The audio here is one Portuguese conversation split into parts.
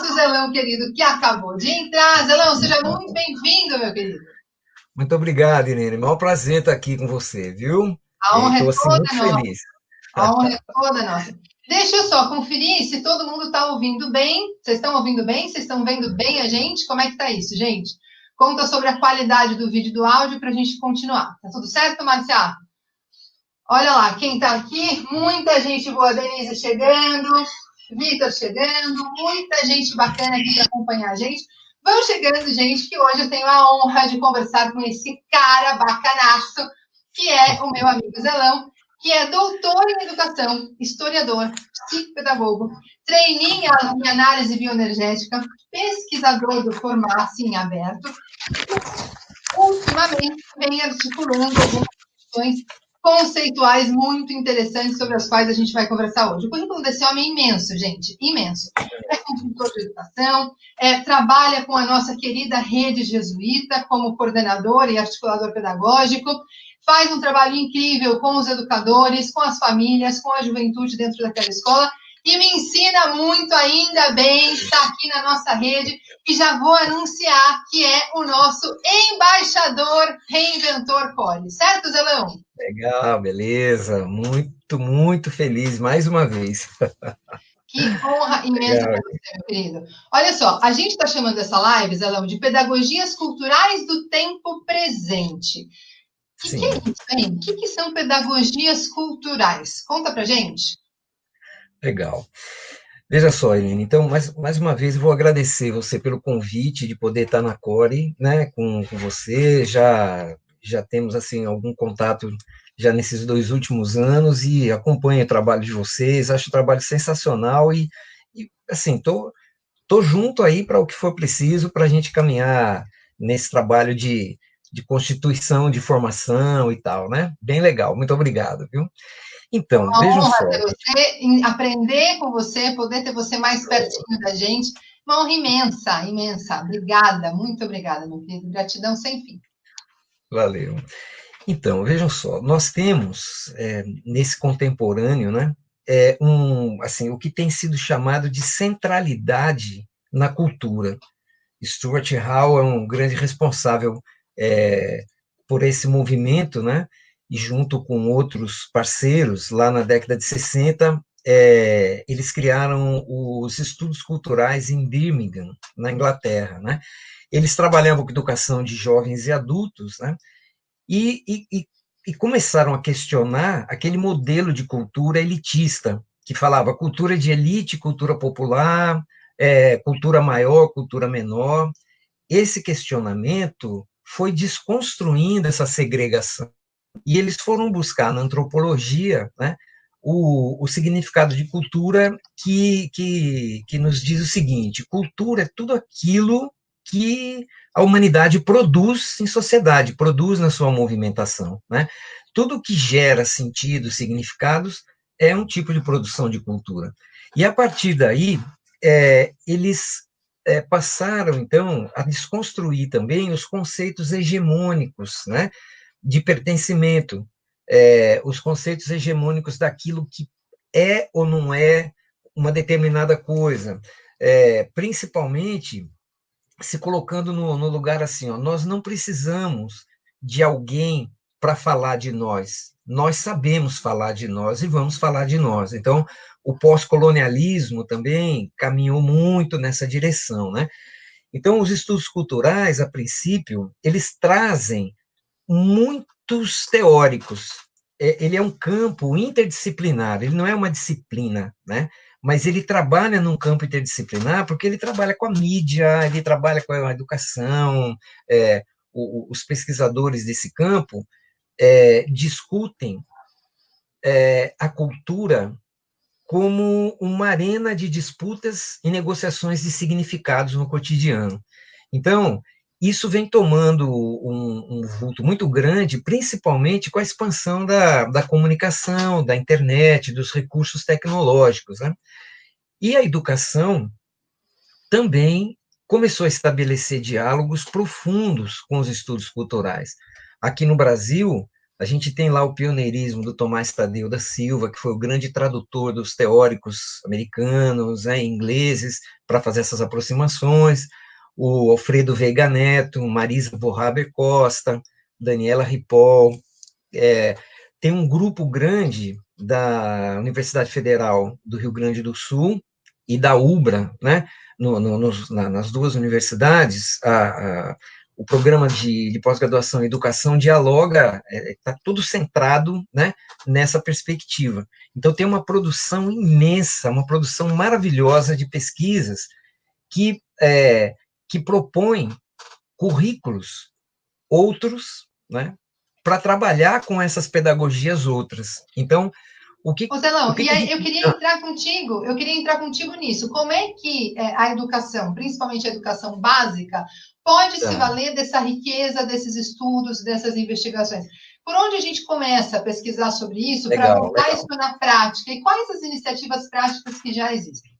nosso Zelão querido, que acabou de entrar. Zelão, seja muito bem-vindo, meu querido. Muito obrigado, Irene. Maior prazer estar aqui com você, viu? A honra é Estou assim toda muito nossa. feliz. A honra é toda nossa. Deixa eu só conferir se todo mundo está ouvindo bem. Vocês estão ouvindo bem? Vocês estão vendo bem a gente? Como é que está isso, gente? Conta sobre a qualidade do vídeo e do áudio para a gente continuar. Tá tudo certo, Marcia? Olha lá, quem está aqui, muita gente boa, Denise chegando, Vitor chegando, muita gente bacana aqui para acompanhar a gente. Vão chegando, gente, que hoje eu tenho a honra de conversar com esse cara bacanaço, que é o meu amigo Zelão, que é doutor em educação, historiador, psicopedagogo, trainee em análise bioenergética, pesquisador do Formace em aberto, e ultimamente vem articulando algumas questões conceituais muito interessantes sobre as quais a gente vai conversar hoje. O currículo desse homem é imenso, gente, imenso. É consultor de educação, trabalha com a nossa querida rede jesuíta como coordenador e articulador pedagógico, faz um trabalho incrível com os educadores, com as famílias, com a juventude dentro daquela escola e me ensina muito, ainda bem, está aqui na nossa rede e já vou anunciar que é o nosso embaixador reinventor Cole. Certo, Zelão? Legal, beleza. Muito, muito feliz mais uma vez. Que honra imensa Legal. para você, meu querido. Olha só, a gente está chamando essa live, Zelão, de Pedagogias Culturais do Tempo Presente. Que é Sim, isso, hein? O que são pedagogias culturais? Conta pra gente. legal. Veja só, Irene, então, mais uma vez, eu vou agradecer você pelo convite de poder estar na Core, né, com você. Já temos, assim, algum contato já nesses 2 últimos anos e acompanho o trabalho de vocês, acho o trabalho sensacional e assim, tô junto aí para o que for preciso para a gente caminhar nesse trabalho de constituição, de formação e tal, né? Bem legal, muito obrigado, viu? Então, Uma vejam honra só. ter você, aprender com você, poder ter você mais pertinho da gente. Uma honra imensa, imensa. Obrigada, muito obrigada, meu querido. Gratidão sem fim. Valeu. Então, vejam só, nós temos nesse contemporâneo, né, assim, o que tem sido chamado de centralidade na cultura. Stuart Hall é um grande responsável é, por esse movimento, né? E junto com outros parceiros, lá na década de 60, eles criaram os estudos culturais em Birmingham, na Inglaterra, né? Eles trabalhavam com educação de jovens e adultos, né? E, e, e e começaram a questionar aquele modelo de cultura elitista, que falava cultura de elite, cultura popular, cultura maior, cultura menor. Esse questionamento foi desconstruindo essa segregação. E eles foram buscar na antropologia, né, o significado de cultura que nos diz o seguinte: cultura é tudo aquilo que a humanidade produz em sociedade, produz na sua movimentação. Né? Tudo que gera sentido, significados, é um tipo de produção de cultura. E a partir daí, eles passaram, então, a desconstruir também os conceitos hegemônicos, né, de pertencimento, os conceitos hegemônicos daquilo que é ou não é uma determinada coisa, principalmente se colocando no lugar assim, ó, nós não precisamos de alguém para falar de nós sabemos falar de nós e vamos falar de nós. Então, o pós-colonialismo também caminhou muito nessa direção, né? Então, os estudos culturais, a princípio, eles trazem muitos teóricos. Ele é um campo interdisciplinar, ele não é uma disciplina, né? Mas ele trabalha num campo interdisciplinar porque ele trabalha com a mídia, ele trabalha com a educação, os pesquisadores desse campo discutem a cultura como uma arena de disputas e negociações de significados no cotidiano. Então, isso vem tomando um vulto muito grande, principalmente com a expansão da comunicação, da internet, dos recursos tecnológicos. Né? E a educação também começou a estabelecer diálogos profundos com os estudos culturais. Aqui no Brasil, A gente tem lá o pioneirismo do Tomás Tadeu da Silva, que foi o grande tradutor dos teóricos americanos, né, ingleses, para fazer essas aproximações. O Alfredo Veiga Neto, Marisa Borraber Costa, Daniela Ripoll. Tem um grupo grande da Universidade Federal do Rio Grande do Sul e da UBRA, né, nas duas universidades, o programa de pós-graduação em educação dialoga, está tudo centrado, né, nessa perspectiva. Então, tem uma produção imensa, uma produção maravilhosa de pesquisas que propõem currículos outros, né, para trabalhar com essas pedagogias outras. Então, Celão, e aí eu queria entrar contigo nisso. Como é que a educação, principalmente a educação básica, pode se valer dessa riqueza, desses estudos, dessas investigações? Por onde a gente começa a pesquisar sobre isso para botar isso na prática? E quais as iniciativas práticas que já existem?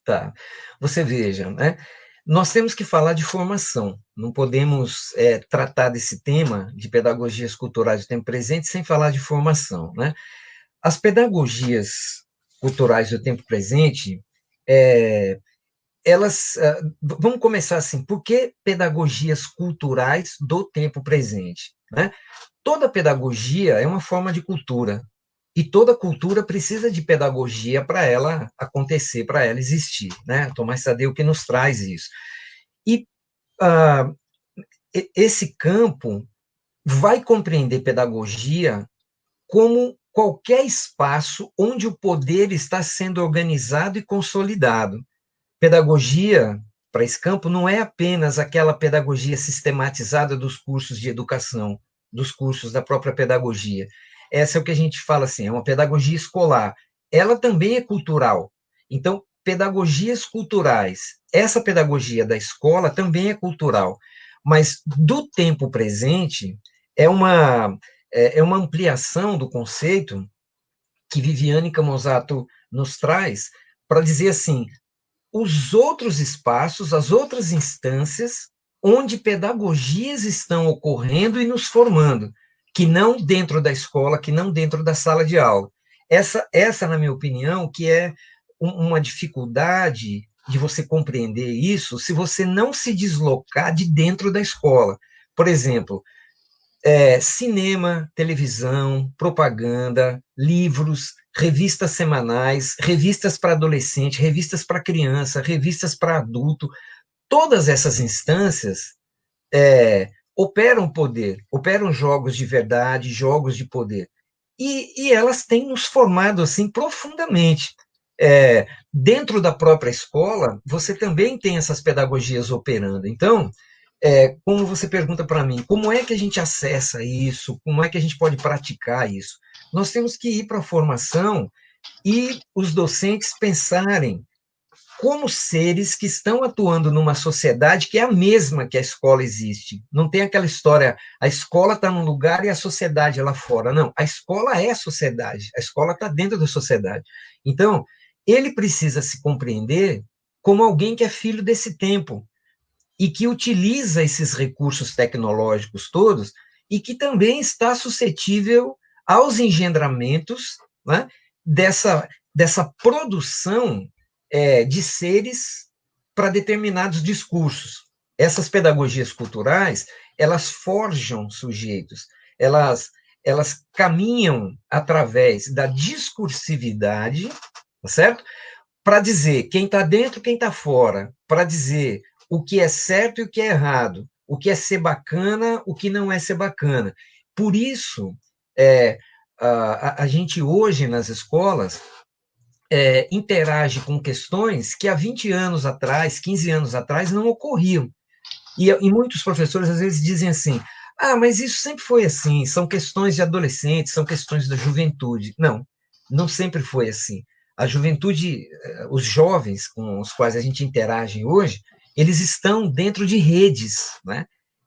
Tá. Você veja, né? Nós temos que falar de formação. Não podemos tratar desse tema de pedagogias culturais do tempo presente sem falar de formação, né? As pedagogias culturais do tempo presente, elas... vamos começar assim, por que pedagogias culturais do tempo presente, né? Toda pedagogia é uma forma de cultura, e toda cultura precisa de pedagogia para ela acontecer, para ela existir, né? Tomás Tadeu que nos traz isso. E esse campo vai compreender pedagogia como qualquer espaço onde o poder está sendo organizado e consolidado. Pedagogia, para esse campo, não é apenas aquela pedagogia sistematizada dos cursos de educação, dos cursos da própria pedagogia. Essa é o que a gente fala assim, é uma pedagogia escolar. Ela também é cultural. Então, pedagogias culturais, essa pedagogia da escola também é cultural, mas do tempo presente é uma ampliação do conceito que Viviane Camozzato nos traz para dizer assim, os outros espaços, as outras instâncias onde pedagogias estão ocorrendo e nos formando, que não dentro da escola, que não dentro da sala de aula. Essa na minha opinião, que é uma dificuldade de você compreender isso se você não se deslocar de dentro da escola. Por exemplo, cinema, televisão, propaganda, livros, revistas semanais, revistas para adolescente, revistas para criança, revistas para adulto, todas essas instâncias operam poder, operam jogos de verdade, jogos de poder. E elas têm nos formado assim profundamente. Dentro da própria escola, você também tem essas pedagogias operando. Então, como você pergunta para mim, como é que a gente acessa isso? Como é que a gente pode praticar isso? Nós temos que ir para a formação e os docentes pensarem como seres que estão atuando numa sociedade que é a mesma que a escola existe. Não tem aquela história, a escola está num lugar e a sociedade é lá fora. Não, a escola é a sociedade, a escola está dentro da sociedade. Então, ele precisa se compreender como alguém que é filho desse tempo e que utiliza esses recursos tecnológicos todos e que também está suscetível aos engendramentos, né, dessa produção de seres para determinados discursos. Essas pedagogias culturais, elas forjam sujeitos, elas caminham através da discursividade, tá certo? Para dizer quem está dentro, quem está fora, para dizer o que é certo e o que é errado, o que é ser bacana, o que não é ser bacana. Por isso, a gente hoje nas escolas interage com questões que há 20 anos atrás, 15 anos atrás, não ocorriam. E muitos professores, às vezes, dizem assim, mas isso sempre foi assim, são questões de adolescentes, são questões da juventude. Não, não sempre foi assim. A juventude, os jovens com os quais a gente interage hoje, eles estão dentro de redes, né?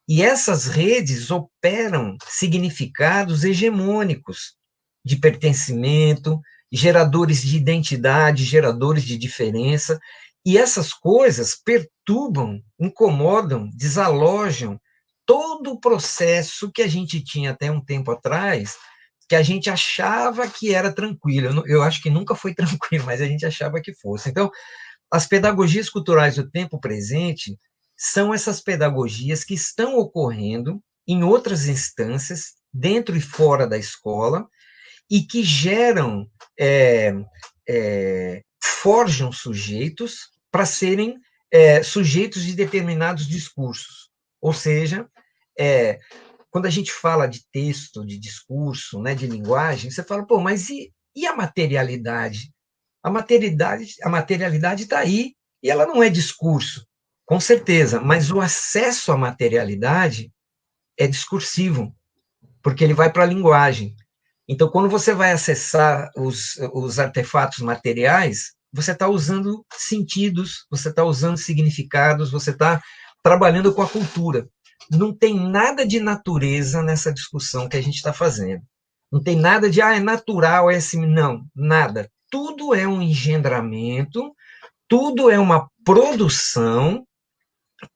E essas redes operam significados hegemônicos de pertencimento, geradores de identidade, geradores de diferença, e essas coisas perturbam, incomodam, desalojam todo o processo que a gente tinha até um tempo atrás, que a gente achava que era tranquilo. Eu acho que nunca foi tranquilo, mas a gente achava que fosse. Então, as pedagogias culturais do tempo presente são essas pedagogias que estão ocorrendo em outras instâncias, dentro e fora da escola, e que geram, forjam sujeitos para serem sujeitos de determinados discursos. Ou seja, quando a gente fala de texto, de discurso, né, de linguagem, você fala, pô, mas e a materialidade? A materialidade está aí, e ela não é discurso, com certeza, mas o acesso à materialidade é discursivo, porque ele vai para a linguagem. Então, quando você vai acessar os artefatos materiais, você está usando sentidos, você está usando significados, você está trabalhando com a cultura. Não tem nada de natureza nessa discussão que a gente está fazendo. Não tem nada de, é natural, é assim. Não, nada. Tudo é um engendramento, tudo é uma produção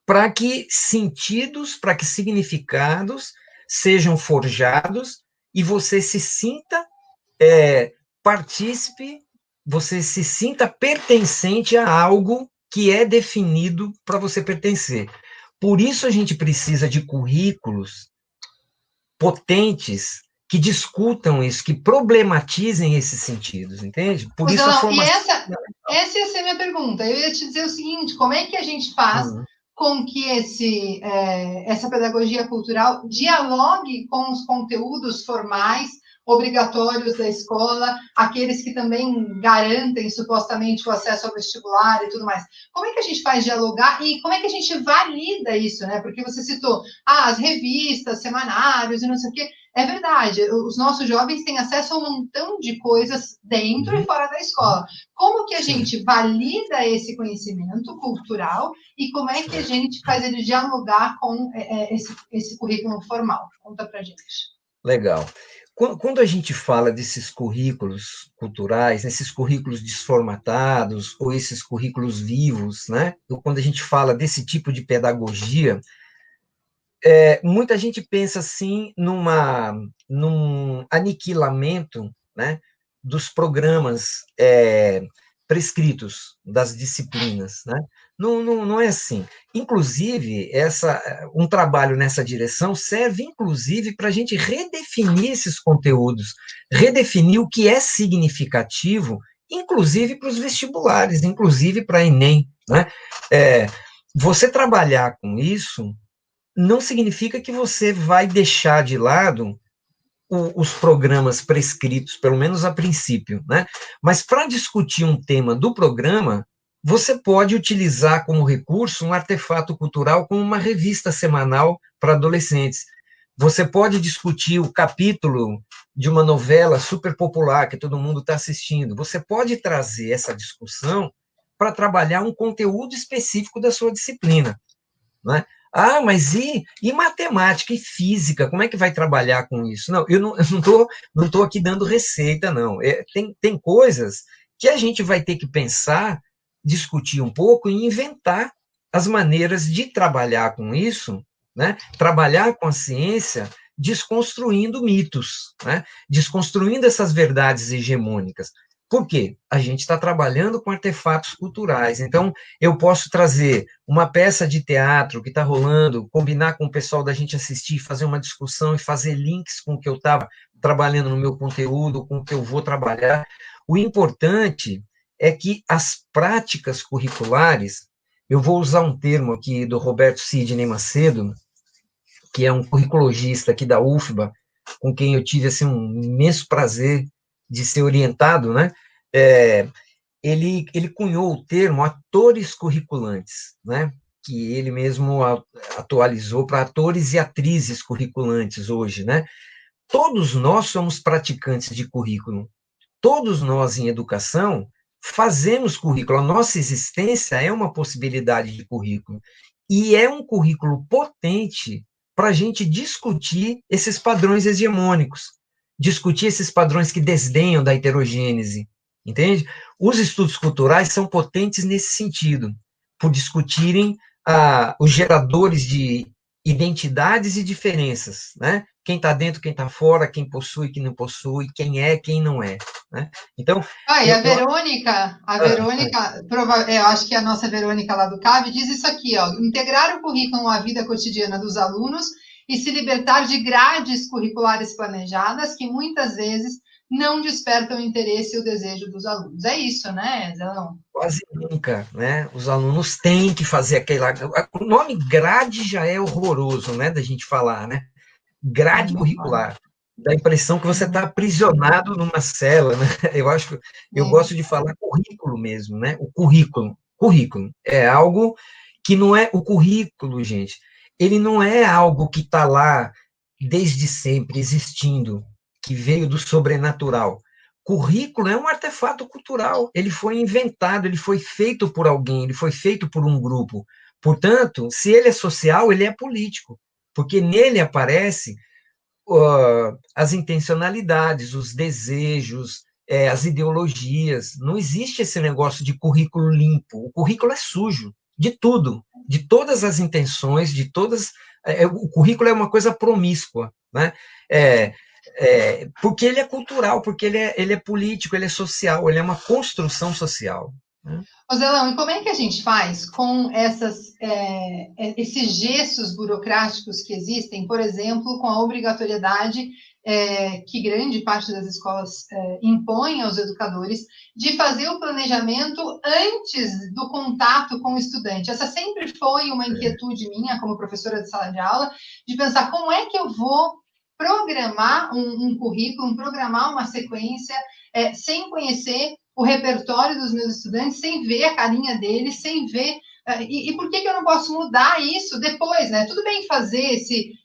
para que sentidos, para que significados sejam forjados e você se sinta partícipe, você se sinta pertencente a algo que é definido para você pertencer. Por isso a gente precisa de currículos potentes que discutam isso, que problematizem esses sentidos, entende? Por isso a formação... E essa ia ser a minha pergunta. Eu ia te dizer o seguinte, como é que a gente faz com que essa pedagogia cultural dialogue com os conteúdos formais, obrigatórios da escola, aqueles que também garantem supostamente o acesso ao vestibular e tudo mais. Como é que a gente faz dialogar e como é que a gente valida isso, né? Porque você citou as revistas, semanários e não sei o quê. É verdade, os nossos jovens têm acesso a um montão de coisas dentro e fora da escola. Como que a gente valida esse conhecimento cultural e como é que a gente faz ele dialogar com esse currículo formal? Conta pra gente. Legal. Quando a gente fala desses currículos culturais, esses currículos desformatados, ou esses currículos vivos, né? Quando a gente fala desse tipo de pedagogia, muita gente pensa assim num aniquilamento, né, dos programas prescritos, das disciplinas, né? Não é assim. Inclusive, um trabalho nessa direção serve, inclusive, para a gente redefinir esses conteúdos, redefinir o que é significativo, inclusive para os vestibulares, inclusive para a Enem, né? Você trabalhar com isso não significa que você vai deixar de lado os programas prescritos, pelo menos a princípio, né? Mas para discutir um tema do programa, você pode utilizar como recurso um artefato cultural como uma revista semanal para adolescentes. Você pode discutir o capítulo de uma novela super popular que todo mundo está assistindo. Você pode trazer essa discussão para trabalhar um conteúdo específico da sua disciplina, né? Mas e matemática e física? Como é que vai trabalhar com isso? Não, eu não estou aqui dando receita, não. Tem coisas que a gente vai ter que pensar, discutir um pouco e inventar as maneiras de trabalhar com isso, né? Trabalhar com a ciência, desconstruindo mitos, né? Desconstruindo essas verdades hegemônicas. Por quê? A gente está trabalhando com artefatos culturais. Então, eu posso trazer uma peça de teatro que está rolando, combinar com o pessoal da gente assistir, fazer uma discussão e fazer links com o que eu estava trabalhando no meu conteúdo, com o que eu vou trabalhar. O importante é que as práticas curriculares, eu vou usar um termo aqui do Roberto Sidney Macedo, que é um curriculogista aqui da UFBA, com quem eu tive assim, um imenso prazer de ser orientado, né? Ele cunhou o termo atores curriculantes, né? Que ele mesmo atualizou para atores e atrizes curriculantes hoje, né? Todos nós somos praticantes de currículo. Todos nós, em educação, fazemos currículo. A nossa existência é uma possibilidade de currículo. E é um currículo potente para a gente discutir esses padrões hegemônicos, discutir esses padrões que desdenham da heterogênese, entende? Os estudos culturais são potentes nesse sentido, por discutirem os geradores de identidades e diferenças, né? Quem está dentro, quem está fora, quem possui, quem não possui, quem é, quem não é, né? Então, E a eu Verônica, ah, eu acho que a nossa Verônica lá do CAB diz isso aqui, ó, integrar o currículo à vida cotidiana dos alunos e se libertar de grades curriculares planejadas que muitas vezes não despertam o interesse e o desejo dos alunos. É isso, né, Zelão? quase nunca, né? Os alunos têm que fazer aquela. O nome grade já é horroroso, né? Da gente falar, né? É Grade muito bom. curricular. Dá a impressão que você está aprisionado numa cela, né? Eu É. gosto de falar currículo mesmo, né? O currículo. Currículo é algo que não é o currículo, gente. Ele não é algo que está lá desde sempre existindo, que veio do sobrenatural. Currículo é um artefato cultural. Ele foi inventado, ele foi feito por alguém, ele foi feito por um grupo. Portanto, se ele é social, ele é político, porque nele aparece as intencionalidades, os desejos, as ideologias. Não existe esse negócio de currículo limpo. O currículo é sujo de tudo, de todas as intenções, de todas. O currículo é uma coisa promíscua, né? Porque ele é cultural, porque ele é político, ele é social, ele é uma construção social. Né? Ô Zelão, e como é que a gente faz com esses gestos burocráticos que existem, por exemplo, com a obrigatoriedade que grande parte das escolas impõe aos educadores de fazer o planejamento antes do contato com o estudante? Essa sempre foi uma inquietude minha, como professora de sala de aula, de pensar como é que eu vou programar um currículo, programar uma sequência, sem conhecer o repertório dos meus estudantes, sem ver a carinha deles, sem ver. E por que eu não posso mudar isso depois, né? Tudo bem fazer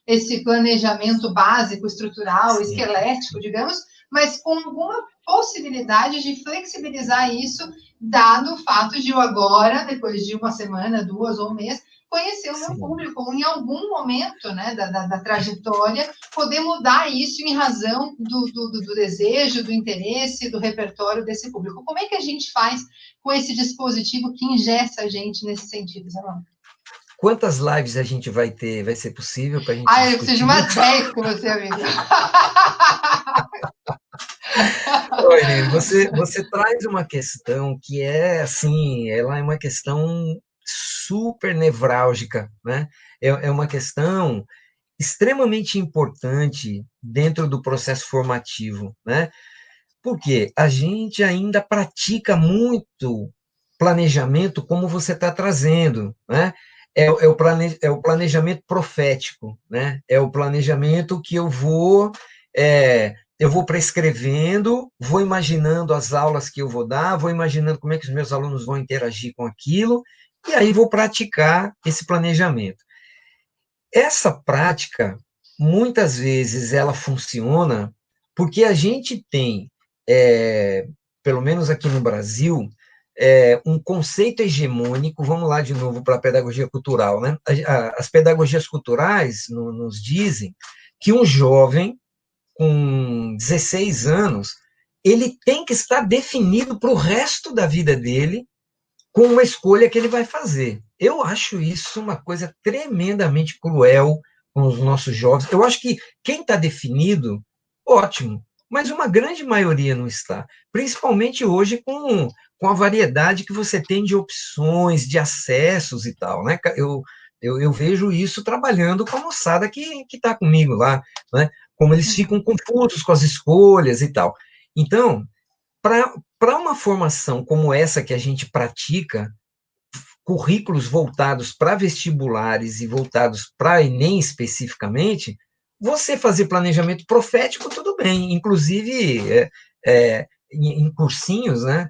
esse planejamento básico, estrutural, Sim. esquelético, digamos, mas com alguma possibilidade de flexibilizar isso, dado o fato de eu agora, depois de uma semana, duas ou um mês, conhecer o meu Sim. público, em algum momento da trajetória, poder mudar isso em razão do desejo, do interesse, do repertório desse público. Como é que a gente faz com esse dispositivo que ingessa a gente nesse sentido, Zelão? Quantas lives a gente vai ter? Vai ser possível para a gente Ah, eu preciso de discutir umas isso? 10 com você, amigo. Oi, Irene, você traz uma questão que é, assim, ela é uma questão super nevrálgica, né? É uma questão extremamente importante dentro do processo formativo, né? Porque a gente ainda pratica muito planejamento como você está trazendo, né? É o planejamento profético, né? É o planejamento que eu vou prescrevendo, vou imaginando as aulas que eu vou dar, vou imaginando como é que os meus alunos vão interagir com aquilo, e aí vou praticar esse planejamento. Essa prática, muitas vezes, ela funciona porque a gente tem, pelo menos aqui no Brasil, um conceito hegemônico. Vamos lá de novo para a pedagogia cultural, né? As pedagogias culturais nos dizem que um jovem com 16 anos, ele tem que estar definido para o resto da vida dele com uma escolha que ele vai fazer. Eu acho isso uma coisa tremendamente cruel com os nossos jovens. Eu acho que quem está definido, ótimo, mas uma grande maioria não está. Principalmente hoje com a variedade que você tem de opções, de acessos e tal. Né? Eu vejo isso trabalhando com a moçada que está comigo lá, né? Como eles ficam confusos com as escolhas e tal. Então, para uma formação como essa que a gente pratica, currículos voltados para vestibulares e voltados para Enem especificamente, você fazer planejamento profético, tudo bem. Inclusive, em cursinhos, né,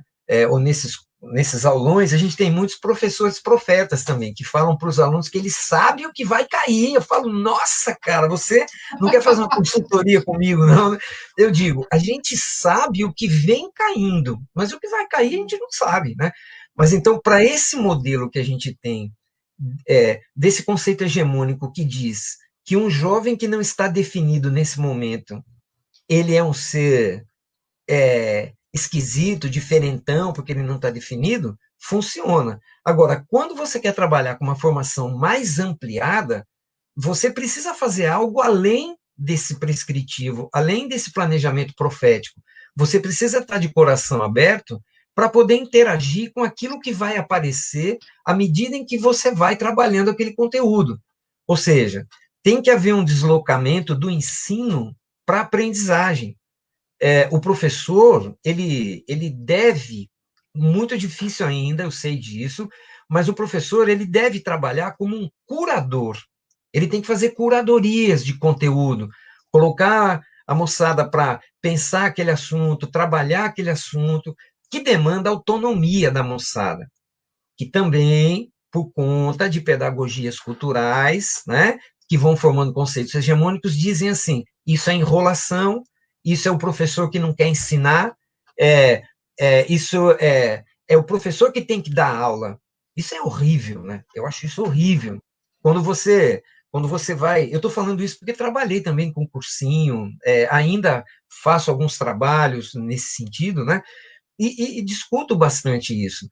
ou nesses aulões, a gente tem muitos professores profetas também, que falam para os alunos que eles sabem o que vai cair. Eu falo, nossa, cara, você não quer fazer uma consultoria comigo, não? Eu digo, a gente sabe o que vem caindo, mas o que vai cair a gente não sabe, né? Mas então, para esse modelo que a gente tem, desse conceito hegemônico que diz que um jovem que não está definido nesse momento, ele é um ser esquisito, diferentão, porque ele não está definido, funciona. Agora, quando você quer trabalhar com uma formação mais ampliada, você precisa fazer algo além desse prescritivo, além desse planejamento profético. Você precisa estar de coração aberto para poder interagir com aquilo que vai aparecer à medida em que você vai trabalhando aquele conteúdo. Ou seja, tem que haver um deslocamento do ensino para a aprendizagem. O professor, ele deve, muito difícil ainda, eu sei disso, mas o professor, ele deve trabalhar como um curador. Ele tem que fazer curadorias de conteúdo, colocar a moçada para pensar aquele assunto, trabalhar aquele assunto, que demanda autonomia da moçada, que também, por conta de pedagogias culturais, né, que vão formando conceitos hegemônicos, dizem assim, isso é enrolação, isso é o professor que não quer ensinar, isso é o professor que tem que dar aula. Isso é horrível, né? Eu acho isso horrível. Quando você vai... Eu estou falando isso porque trabalhei também com cursinho, ainda faço alguns trabalhos nesse sentido, né? E discuto bastante isso.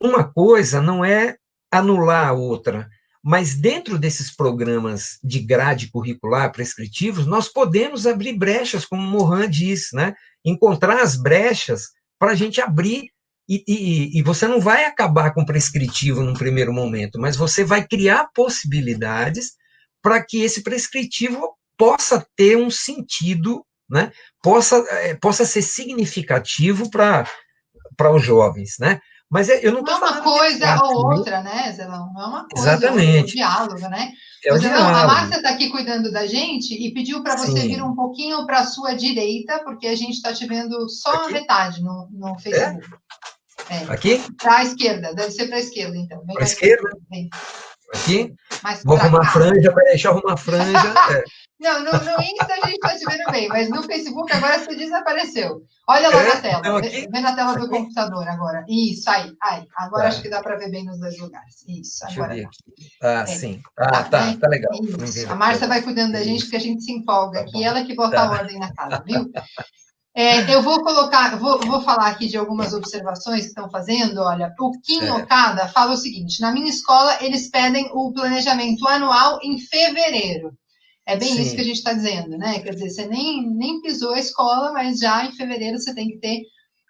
Uma coisa não é anular a outra, mas dentro desses programas de grade curricular prescritivos, nós podemos abrir brechas, como o Morin diz, né? Encontrar as brechas para a gente abrir, e você não vai acabar com o prescritivo num primeiro momento, mas você vai criar possibilidades para que esse prescritivo possa ter um sentido, né? Possa ser significativo para os jovens, né? Mas eu não Não estou é uma falando que é coisa ou fácil, outra, né, Zelão? Não é uma coisa ou outra, é o exatamente, diálogo, né? é Ô, o Zelão, a diálogo, Márcia está aqui cuidando da gente e pediu para você vir sim. um pouquinho para a sua direita, porque a gente está te vendo só a Aqui? metade no É? Facebook. É. Aqui? Para a esquerda, deve ser para a esquerda, então. Vem Para a mais para a esquerda? esquerda, vem. Aqui? Mais Vou para arrumar a cá. franja, peraí, deixa eu arrumar a franja. Não, no Insta a gente está te vendo bem, mas no Facebook agora você desapareceu. Olha lá na tela, Então aqui? vê na tela do Aqui? computador agora. Isso, aí. Agora acho Tá, que dá para ver bem nos dois lugares. Isso, deixa eu agora ver tá. aqui. Ah, É, sim. Ah, tá, tá, né? tá legal. Não Isso. vendo A aqui Márcia agora. vai cuidando da gente, Isso, porque a gente se empolga tá aqui. bom. Ela que bota a Tá. ordem na casa, viu? Eu vou colocar, vou falar aqui de algumas observações que estão fazendo. Olha, o Kim Certo. Okada fala o seguinte: na minha escola, eles pedem o planejamento anual em fevereiro. É bem isso que a Sim. gente está dizendo, né? Quer dizer, você nem pisou a escola, mas já em fevereiro você tem que ter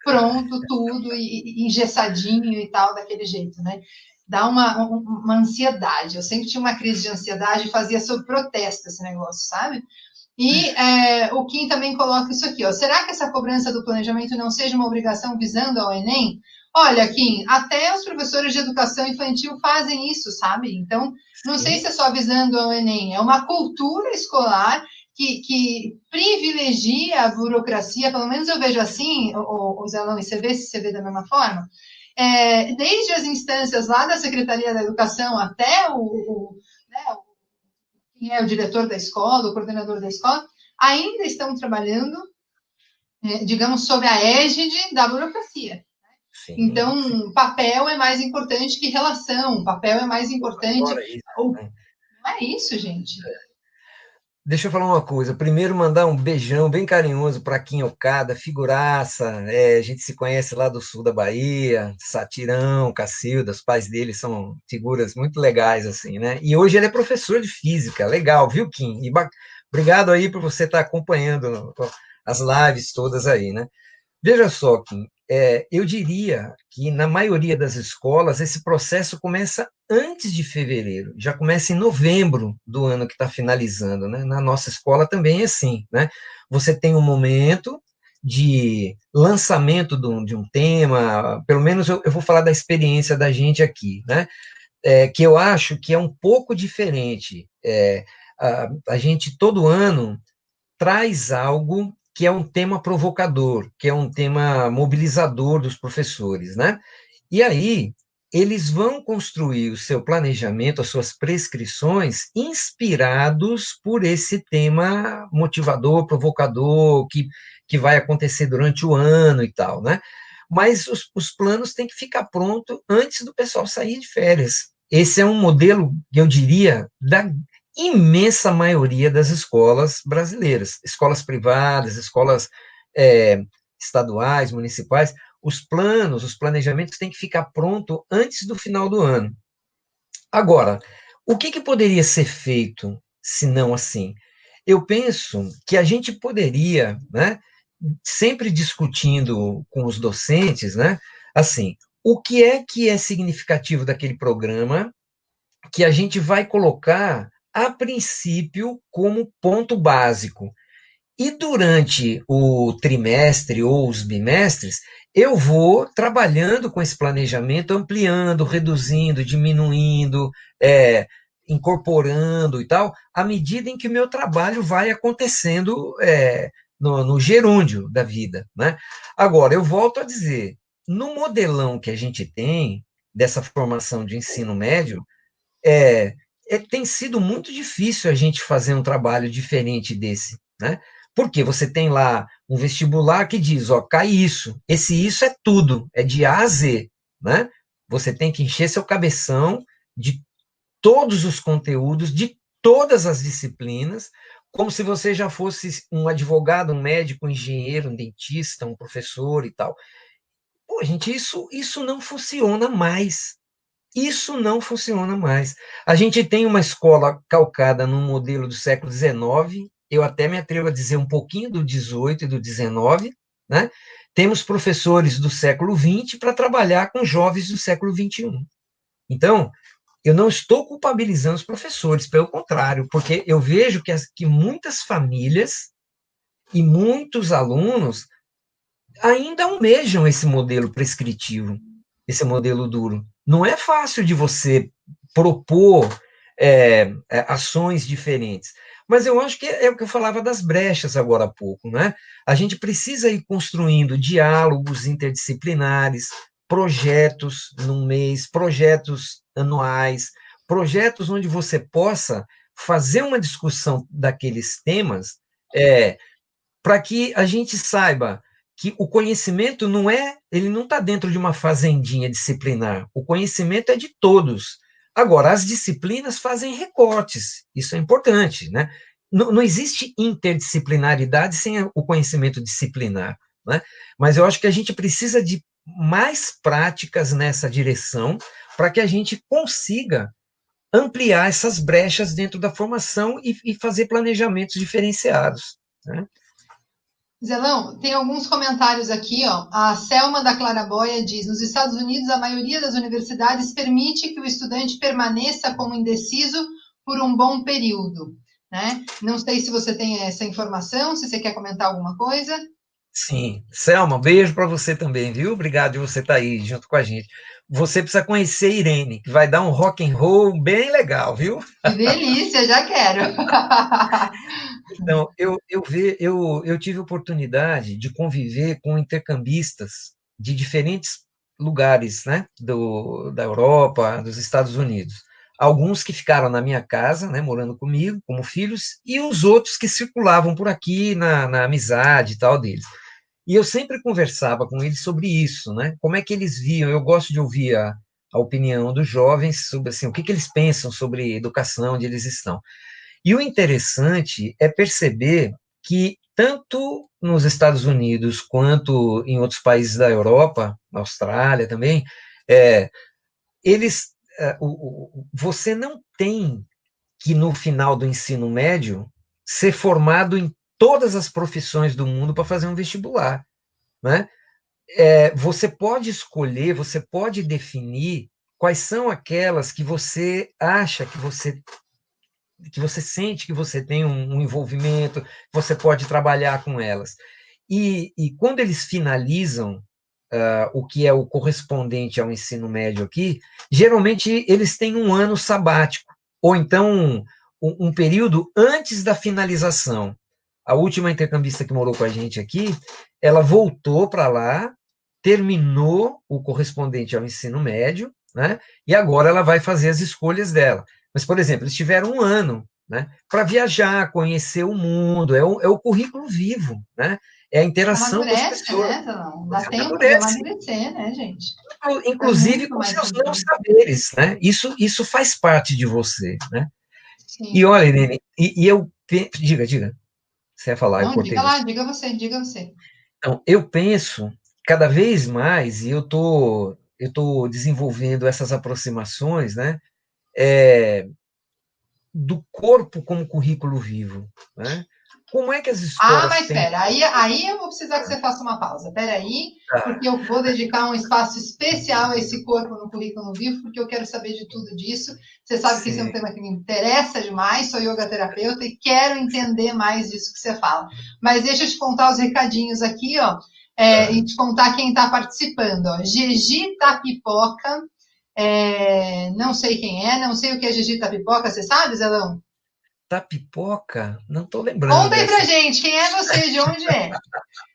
pronto tudo e engessadinho e tal, daquele jeito, né? Dá uma ansiedade. Eu sempre tinha uma crise de ansiedade e fazia sob protesto esse negócio, sabe? E o Kim também coloca isso aqui, ó. Será que essa cobrança do planejamento não seja uma obrigação visando ao Enem? Olha, Kim, até os professores de educação infantil fazem isso, sabe? Então, não sei se Sim. é só visando ao Enem, é uma cultura escolar que privilegia a burocracia, pelo menos eu vejo assim, o Zelão, e você vê da mesma forma, desde as instâncias lá da Secretaria da Educação até né, quem é o diretor da escola, o coordenador da escola, ainda estão trabalhando, digamos, sob a égide da burocracia. Sim, sim. Então, papel é mais importante que relação, papel é mais importante. Agora isso, né? Não é isso, gente. Deixa eu falar uma coisa. Primeiro, mandar um beijão bem carinhoso para Kim Okada, figuraça. A gente se conhece lá do sul da Bahia, Satirão, Cacilda, os pais dele são figuras muito legais, assim, né? E hoje ele é professor de física. Legal, viu, Kim? Obrigado aí por você estar acompanhando as lives todas aí, né? Veja só, Kim, eu diria que na maioria das escolas esse processo começa antes de fevereiro, já começa em novembro do ano que está finalizando, né? Na nossa escola também é assim, né? Você tem um momento de lançamento de um tema, pelo menos eu vou falar da experiência da gente aqui, né? Que eu acho que é um pouco diferente. A gente todo ano traz algo que é um tema provocador, que é um tema mobilizador dos professores, né? E aí eles vão construir o seu planejamento, as suas prescrições, inspirados por esse tema motivador, provocador, que vai acontecer durante o ano e tal, né? Mas os planos têm que ficar prontos antes do pessoal sair de férias. Esse é um modelo, eu diria, da imensa maioria das escolas brasileiras, escolas privadas, escolas estaduais, municipais, os planos, os planejamentos têm que ficar pronto antes do final do ano. Agora, o que poderia ser feito se não assim? Eu penso que a gente poderia, né, sempre discutindo com os docentes, né, assim, o que é significativo daquele programa que a gente vai colocar, a princípio, como ponto básico. E durante o trimestre ou os bimestres, eu vou trabalhando com esse planejamento, ampliando, reduzindo, diminuindo, incorporando e tal, à medida em que o meu trabalho vai acontecendo no gerúndio da vida. Né? Agora, eu volto a dizer, no modelão que a gente tem, dessa formação de ensino médio, tem sido muito difícil a gente fazer um trabalho diferente desse, né? Porque você tem lá um vestibular que diz, ó, cai isso. Esse isso é tudo, é de A a Z, né? Você tem que encher seu cabeção de todos os conteúdos, de todas as disciplinas, como se você já fosse um advogado, um médico, um engenheiro, um dentista, um professor e tal. Pô, gente, isso não funciona mais. Isso não funciona mais. A gente tem uma escola calcada num modelo do século XIX, eu até me atrevo a dizer um pouquinho do XVIII e do XIX, né? Temos professores do século XX para trabalhar com jovens do século XXI. Então, eu não estou culpabilizando os professores, pelo contrário, porque eu vejo que muitas famílias e muitos alunos ainda almejam esse modelo prescritivo, esse modelo duro. Não é fácil de você propor ações diferentes. Mas eu acho que é o que eu falava das brechas agora há pouco, né? A gente precisa ir construindo diálogos interdisciplinares, projetos num mês, projetos anuais, projetos onde você possa fazer uma discussão daqueles temas, para que a gente saiba que o conhecimento ele não está dentro de uma fazendinha disciplinar. O conhecimento é de todos. Agora, as disciplinas fazem recortes, isso é importante, né? Não existe interdisciplinaridade sem o conhecimento disciplinar, né? Mas eu acho que a gente precisa de mais práticas nessa direção para que a gente consiga ampliar essas brechas dentro da formação e fazer planejamentos diferenciados, né? Zelão, tem alguns comentários aqui, ó. A Selma da Claraboia diz: nos Estados Unidos, a maioria das universidades permite que o estudante permaneça como indeciso por um bom período, né? Não sei se você tem essa informação, se você quer comentar alguma coisa. Sim. Selma, beijo para você também, viu? Obrigado de você estar aí junto com a gente. Você precisa conhecer Irene, que vai dar um rock and roll bem legal, viu? Que delícia, já quero. Então, eu tive a oportunidade de conviver com intercambistas de diferentes lugares, né, da Europa, dos Estados Unidos. Alguns que ficaram na minha casa, né, morando comigo, como filhos, e os outros que circulavam por aqui na amizade e tal deles. E eu sempre conversava com eles sobre isso, né? Como é que eles viam? Eu gosto de ouvir a opinião dos jovens sobre assim, o que eles pensam sobre educação, onde eles estão. E o interessante é perceber que, tanto nos Estados Unidos quanto em outros países da Europa, na Austrália também, é, você não tem que, no final do ensino médio, ser formado em todas as profissões do mundo para fazer um vestibular, né? Você pode escolher, você pode definir quais são aquelas que você acha que você sente que você tem um envolvimento, você pode trabalhar com elas. E quando eles finalizam o que é o correspondente ao ensino médio aqui, geralmente eles têm um ano sabático, ou então um período antes da finalização. A última intercambista que morou com a gente aqui, ela voltou para lá, terminou o correspondente ao ensino médio, né? E agora ela vai fazer as escolhas dela. Mas, por exemplo, eles tiveram um ano, né, para viajar, conhecer o mundo, é o currículo vivo, né? É a interação com as Amadurece, pessoas. né? Não dá Você tempo de amadurece, amadurecer, né, gente? É inclusive muito com mais seus não sentido. saberes, né? Isso faz parte de você, né? E Sim. olha, Irene, diga, você ia falar, eu Não, cortei diga lá, você. diga você. Então, eu penso cada vez mais, e eu tô desenvolvendo essas aproximações, né? do corpo como currículo vivo, né? Como é que as Ah, escolas mas têm... espera, aí eu vou precisar que você faça uma pausa. Espera aí, Ah, porque eu vou dedicar um espaço especial a esse corpo no currículo vivo, porque eu quero saber de tudo disso. Você sabe que esse é um sim, tema que me interessa demais, sou yoga terapeuta e quero entender mais disso que você fala. Mas deixa eu te contar os recadinhos aqui, ó, e tá. te contar quem está participando. Ó. Gigi Tapipoca, não sei quem é, não sei o que é Gigi Tapipoca, você sabe, Zelão? Tapipoca? Não estou lembrando Conta aí pra dessa. gente, quem é você, de onde é?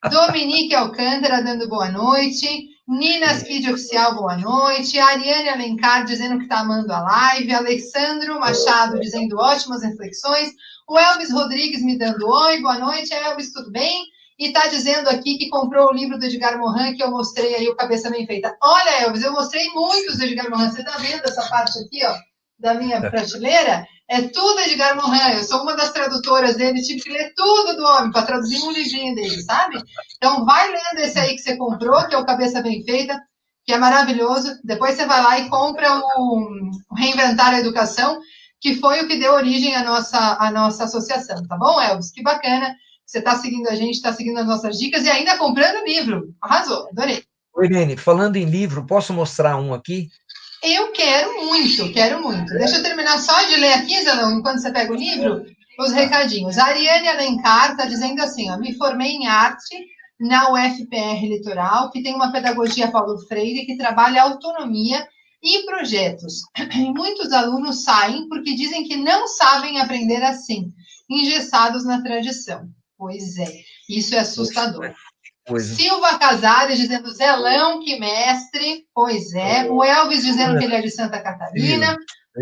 Dominique Alcântara dando boa noite. Ninas Kid Oficial, boa noite. Ariane Alencar dizendo que está amando a live. Alessandro Machado dizendo ótimas reflexões. O Elvis Rodrigues me dando oi, boa noite, Elvis, tudo bem? E está dizendo aqui que comprou o livro do Edgar Morin, que eu mostrei aí, o Cabeça Bem Feita. Olha, Elvis, eu mostrei muitos do Edgar Morin. Você está vendo essa parte aqui, ó, da minha prateleira? É tudo Edgar Morin. Eu sou uma das tradutoras dele, tive que ler tudo do homem para traduzir um livrinho dele, sabe? Então, vai lendo esse aí que você comprou, que é o Cabeça Bem Feita, que é maravilhoso. Depois você vai lá e compra o Reinventar a Educação, que foi o que deu origem à nossa associação, tá bom, Elvis? Que bacana. Você está seguindo a gente, está seguindo as nossas dicas e ainda comprando livro. Arrasou, adorei. Oi, Irene, falando em livro, posso mostrar um aqui? Eu quero muito, quero muito. Deixa eu terminar só de ler aqui, Zanão, enquanto você pega o livro, os Ah, recadinhos. A Ariane Alencar está dizendo assim: ó, me formei em arte na UFPR Litoral, que tem uma pedagogia Paulo Freire que trabalha autonomia e projetos. E muitos alunos saem porque dizem que não sabem aprender assim, engessados na tradição. Pois é, isso é poxa, assustador. coisa. Silva Casares dizendo Zelão, que mestre. Pois é. O Elvis dizendo que ele é de Santa Viu? Catarina.